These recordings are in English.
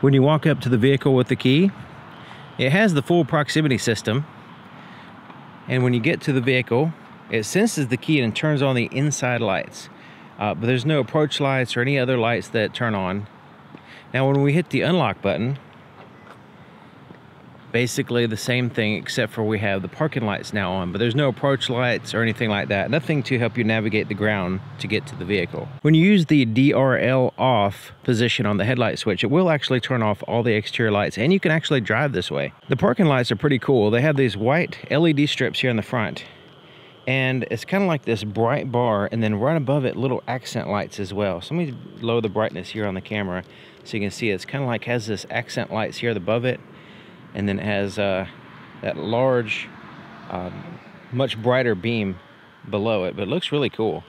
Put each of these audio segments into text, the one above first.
When you walk up to the vehicle with the key, it has the full proximity system. And when you get to the vehicle, it senses the key and turns on the inside lights. But there's no approach lights or any other lights that turn on. Now when we hit the unlock button, basically the same thing except for we have the parking lights now on, but there's no approach lights or anything like that. Nothing to help you navigate the ground to get to the vehicle. When you use the DRL off position on the headlight switch, it will actually turn off all the exterior lights and you can actually drive this way. The parking lights are pretty cool. They have these white LED strips here in the front and it's kind of like this bright bar, and then right above it little accent lights as well. So let me lower the brightness here on the camera so you can see it's kind of like has this accent lights here above it. And then it has that large, much brighter beam below it, but it looks really cool.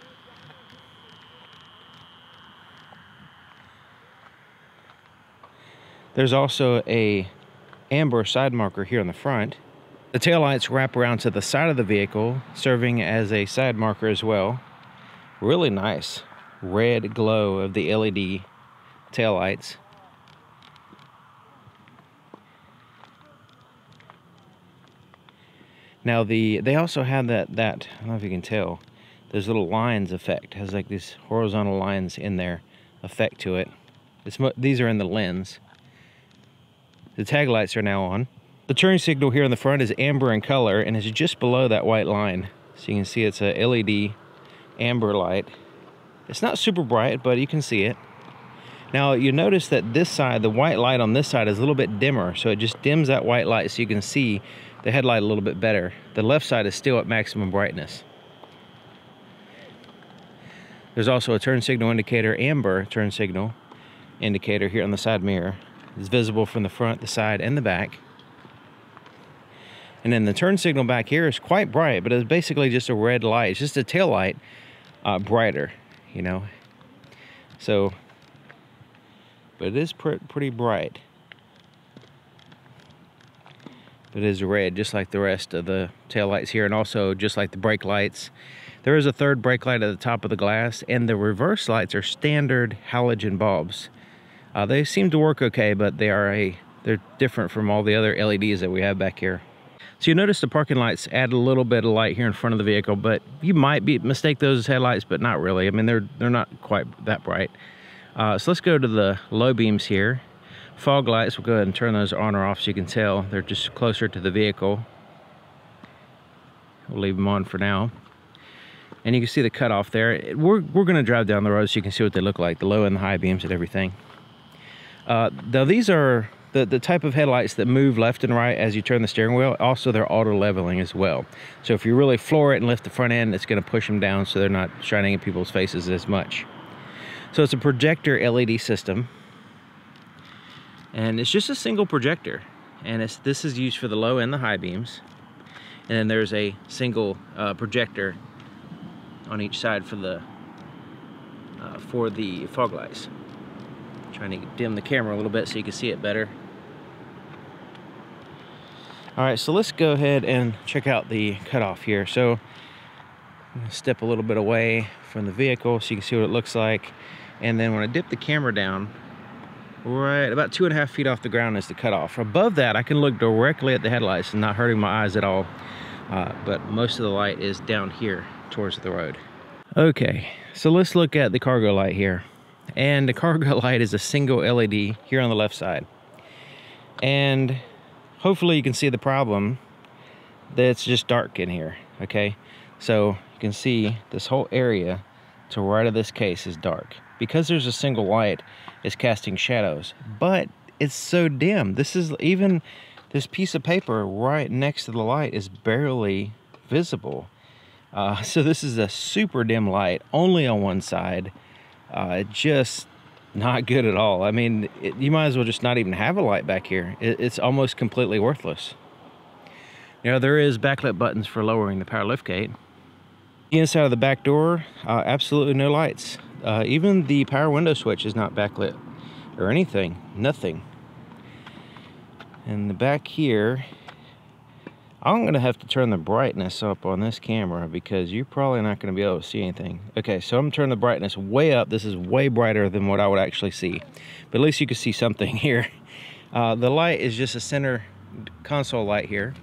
There's also a amber side marker here on the front. The taillights wrap around to the side of the vehicle, serving as a side marker as well. Really nice red glow of the LED taillights. Now they also have that I don't know if you can tell, those little lines effect. It has like these horizontal lines in there effect to it. These are in the lens. The tag lights are now on. The turn signal here in the front is amber in color and is just below that white line. So you can see it's a LED amber light. It's not super bright, but you can see it. Now you notice that this side, the white light on this side is a little bit dimmer, so it just dims that white light so you can see the headlight a little bit better. The left side is still at maximum brightness. There's also a turn signal indicator, amber turn signal indicator here on the side mirror. It's visible from the front, the side, and the back. And then the turn signal back here is quite bright, but it's basically just a red light. It's just a tail light, brighter, you know. So, but it is pretty bright. It is red, just like the rest of the tail lights here, and also just like the brake lights. There is a third brake light at the top of the glass, and the reverse lights are standard halogen bulbs. They seem to work okay, but they're different from all the other LEDs that we have back here. So you notice the parking lights add a little bit of light here in front of the vehicle, but you might mistake those as headlights, but not really. I mean, they're not quite that bright. So let's go to the low beams here. Fog lights, we'll go ahead and turn those on or off so you can tell they're just closer to the vehicle. We'll leave them on for now. And you can see the cutoff there. We're going to drive down the road so you can see what they look like, the low and the high beams and everything. Now these are the type of headlights that move left and right as you turn the steering wheel. Also, they're auto leveling as well. So if you really floor it and lift the front end, it's going to push them down so they're not shining in people's faces as much. So it's a projector LED system. And it's just a single projector. And this is used for the low and the high beams. And then there's a single projector on each side for the fog lights. Trying to dim the camera a little bit so you can see it better. All right, so let's go ahead and check out the cutoff here. So I'm gonna step a little bit away from the vehicle so you can see what it looks like. And then when I dip the camera down, right about 2.5 feet off the ground is the cutoff. Above that, I can look directly at the headlights and not hurting my eyes at all. But most of the light is down here towards the road. Okay, so let's look at the cargo light here. And the cargo light is a single LED here on the left side. And hopefully you can see the problem that it's just dark in here, okay? So you can see this whole area to right of this case is dark. Because there's a single light, it's casting shadows. But it's so dim. Even this piece of paper right next to the light is barely visible. So this is a super dim light, only on one side. Just not good at all. I mean, you might as well just not even have a light back here. It's almost completely worthless. You know, there is backlit buttons for lowering the power liftgate. The inside of the back door, absolutely no lights. Even the power window switch is not backlit or anything, nothing. And the back here, I'm gonna have to turn the brightness up on this camera because you're probably not gonna be able to see anything. Okay, so I'm gonna turn the brightness way up. This is way brighter than what I would actually see, but at least you can see something here. The light is just a center console light here,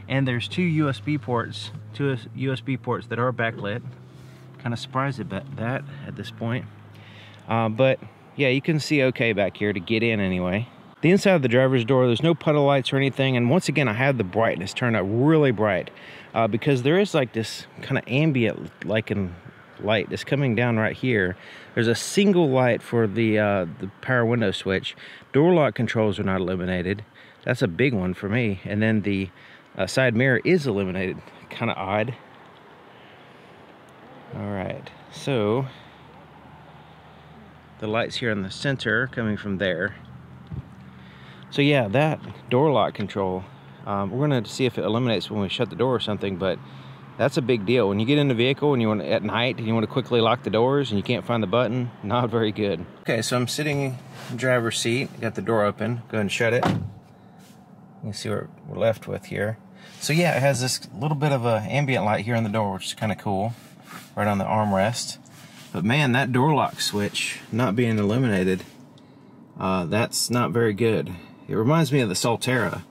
and there's two USB ports that are backlit. Kind of surprised about that at this point, but yeah, you can see okay back here to get in anyway. The inside of the driver's door, there's no puddle lights or anything, and once again I have the brightness turned up really bright because there is like this kind of ambient light that's coming down right here. There's a single light for the power window switch. Door lock controls are not illuminated. That's a big one for me. And then the side mirror is illuminated. Kind of odd. All right, so the lights here in the center coming from there. So yeah, that door lock control, we're gonna see if it illuminates when we shut the door or something, but that's a big deal. When you get in the vehicle and you want at night and you want to quickly lock the doors and you can't find the button, not very good. Okay, so I'm sitting in the driver's seat, got the door open, go ahead and shut it. You can see what we're left with here. So yeah, it has this little bit of a ambient light here on the door, which is kind of cool, right on the armrest. But man, that door lock switch not being illuminated, that's not very good. It reminds me of the Solterra,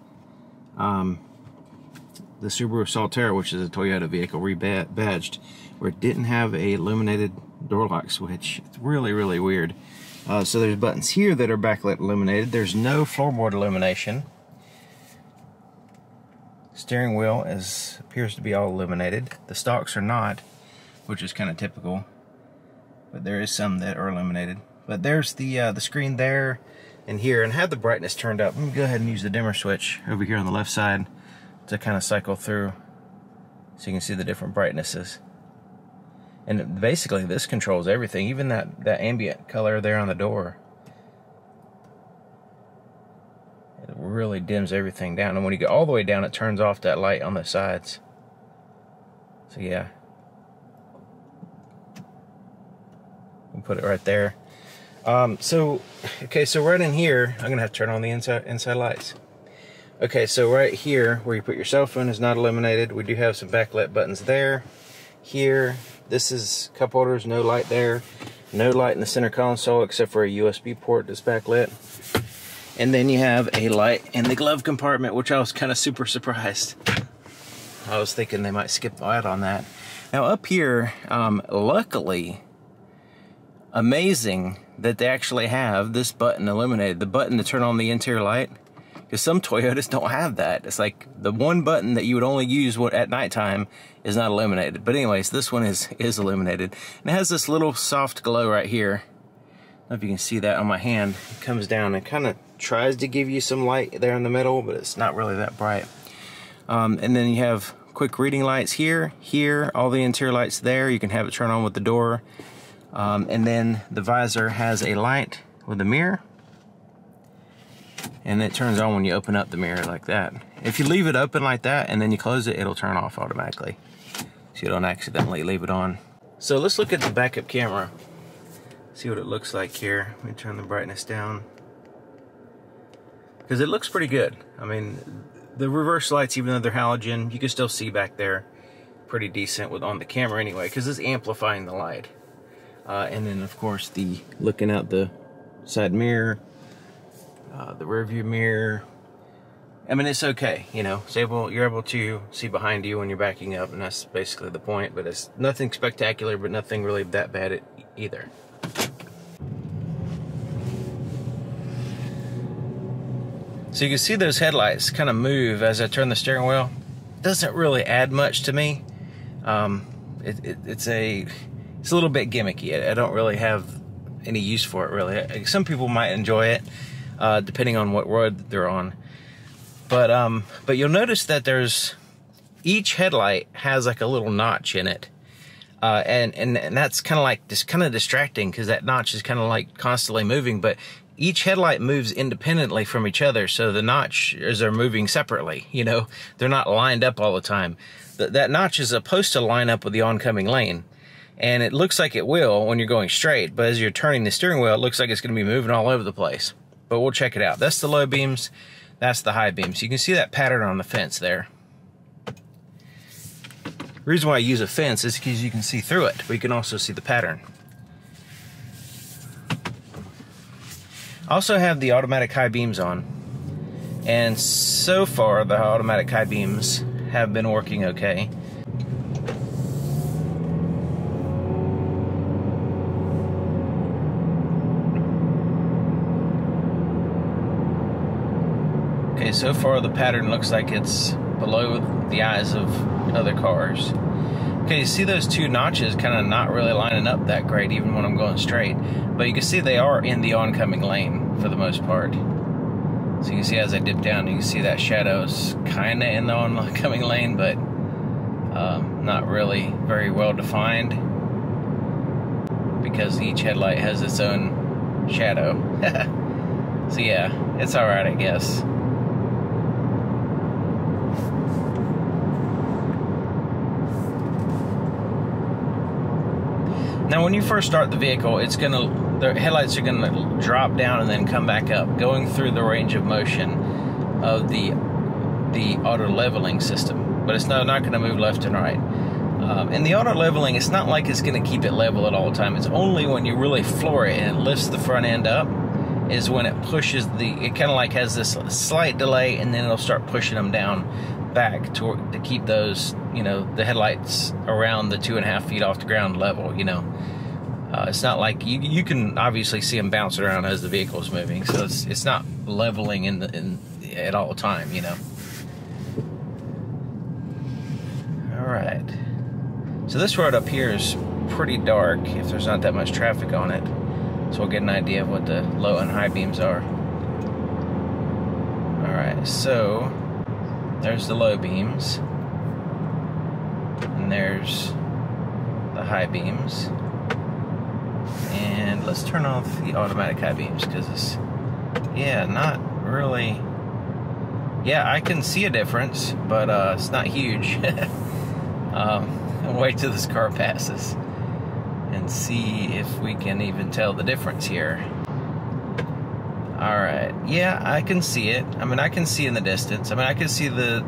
the Subaru Solterra, which is a Toyota vehicle rebadged, where it didn't have a illuminated door lock switch. It's really, really weird. So there's buttons here that are backlit illuminated. There's no floorboard illumination. Steering wheel appears to be all illuminated. The stalks are not, which is kind of typical, but there is some that are illuminated. But there's the screen there and here, and have the brightness turned up. Let me go ahead and use the dimmer switch over here on the left side to kind of cycle through so you can see the different brightnesses. And basically this controls everything, even that ambient color there on the door. It really dims everything down, and when you go all the way down, it turns off that light on the sides. So yeah, we'll put it right there. So right in here, I'm gonna have to turn on the inside lights. Okay, so right here where you put your cell phone is not illuminated. We do have some backlit buttons there. Here, this is cup holders, no light there. No light in the center console except for a USB port that's backlit. And then you have a light in the glove compartment, which I was kind of super surprised. I was thinking they might skip out on that. Now up here, luckily, amazing that they actually have this button illuminated, the button to turn on the interior light, because some Toyotas don't have that. It's like the one button that you would only use at nighttime is not illuminated. But anyways, this one is illuminated, and it has this little soft glow right here. I don't know if you can see that on my hand. It comes down and kind of tries to give you some light there in the middle, but it's not really that bright. And then you have quick reading lights here, all the interior lights there. You can have it turn on with the door. And then the visor has a light with a mirror, and it turns on when you open up the mirror like that. If you leave it open like that and then you close it, it'll turn off automatically, so you don't accidentally leave it on. So let's look at the backup camera, see what it looks like here. Let me turn the brightness down, because it looks pretty good. I mean, the reverse lights, even though they're halogen, you can still see back there pretty decent on the camera anyway, because it's amplifying the light. And then of course the looking out the side mirror, the rear view mirror. I mean, it's okay, you know, you're able to see behind you when you're backing up, and that's basically the point. But it's nothing spectacular, but nothing really that bad either. So you can see those headlights kind of move as I turn the steering wheel. Doesn't really add much to me. It's a little bit gimmicky. I don't really have any use for it, really. Some people might enjoy it, depending on what road they're on. But you'll notice that each headlight has like a little notch in it, and that's kind of like distracting, because that notch is kind of like constantly moving. But each headlight moves independently from each other, so the notches are moving separately. You know, they're not lined up all the time. That notch is supposed to line up with the oncoming lane. And it looks like it will when you're going straight, but as you're turning the steering wheel, it looks like it's going to be moving all over the place. But we'll check it out. That's the low beams, that's the high beams. You can see that pattern on the fence there. The reason why I use a fence is because you can see through it, but you can also see the pattern. I also have the automatic high beams on, and so far the automatic high beams have been working okay. Okay, so far the pattern looks like it's below the eyes of other cars. Okay, you see those two notches kind of not really lining up that great even when I'm going straight. But you can see they are in the oncoming lane for the most part. So you can see as I dip down, you can see that shadow's kind of in the oncoming lane, but not really very well defined because each headlight has its own shadow. So yeah, it's alright, I guess. Now when you first start the vehicle, the headlights are gonna drop down and then come back up, going through the range of motion of the auto leveling system. But it's not gonna move left and right. And the auto leveling, it's not like it's gonna keep it level at all the time. It's only when you really floor it and it lifts the front end up is when it pushes it kind of like has this slight delay, and then it'll start pushing them down back to keep those, you know, the headlights around the 2.5 feet off the ground level, you know. It's not like you can obviously see them bouncing around as the vehicle is moving, so it's not leveling at all time, you know. All right, so this road up here is pretty dark if there's not that much traffic on it, so we'll get an idea of what the low and high beams are. All right, so there's the low beams, and there's the high beams. And let's turn off the automatic high beams because it's, yeah, not really, yeah, I can see a difference, but it's not huge. I'll wait till this car passes and see if we can even tell the difference here. Alright, yeah, I can see it. I mean, I can see in the distance. I mean, I can see the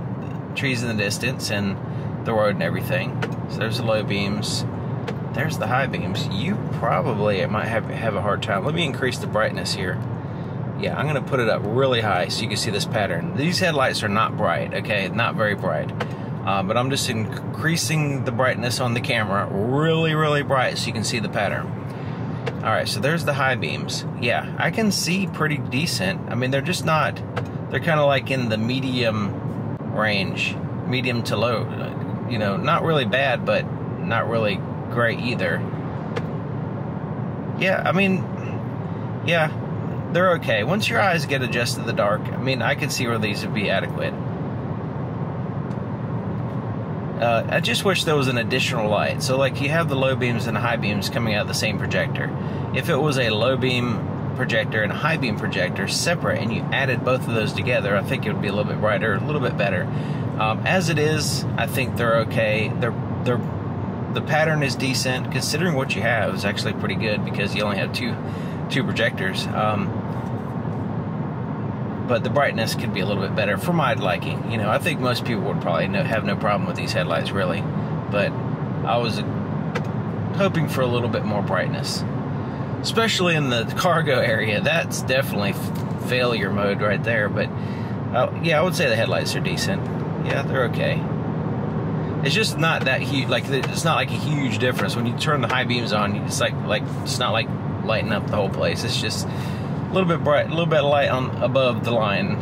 trees in the distance and the road and everything. So there's the low beams. There's the high beams. You probably might have a hard time. Let me increase the brightness here. Yeah, I'm going to put it up really high so you can see this pattern. These headlights are not bright, okay? Not very bright. But I'm just increasing the brightness on the camera really, really bright so you can see the pattern. Alright, so there's the high beams. Yeah, I can see pretty decent. I mean, they're just not, they're kind of like in the medium range. Medium to low. You know, not really bad, but not really great either. Yeah, I mean, yeah, they're okay. Once your eyes get adjusted to the dark, I mean, I can see where these would be adequate. I just wish there was an additional light. So like you have the low beams and the high beams coming out of the same projector. If it was a low beam projector and a high beam projector separate and you added both of those together, I think it would be a little bit brighter, a little bit better. As it is, I think they're okay. The pattern is decent. Considering what you have is actually pretty good because you only have two projectors. But the brightness could be a little bit better for my liking. You know, I think most people would probably have no problem with these headlights, really. But I was hoping for a little bit more brightness. Especially in the cargo area. That's definitely failure mode right there. But, yeah, I would say the headlights are decent. Yeah, they're okay. It's just not that huge. Like, it's not like a huge difference. When you turn the high beams on, it's like it's not like lighting up the whole place. It's just a little bit bright, a little bit of light on above the line.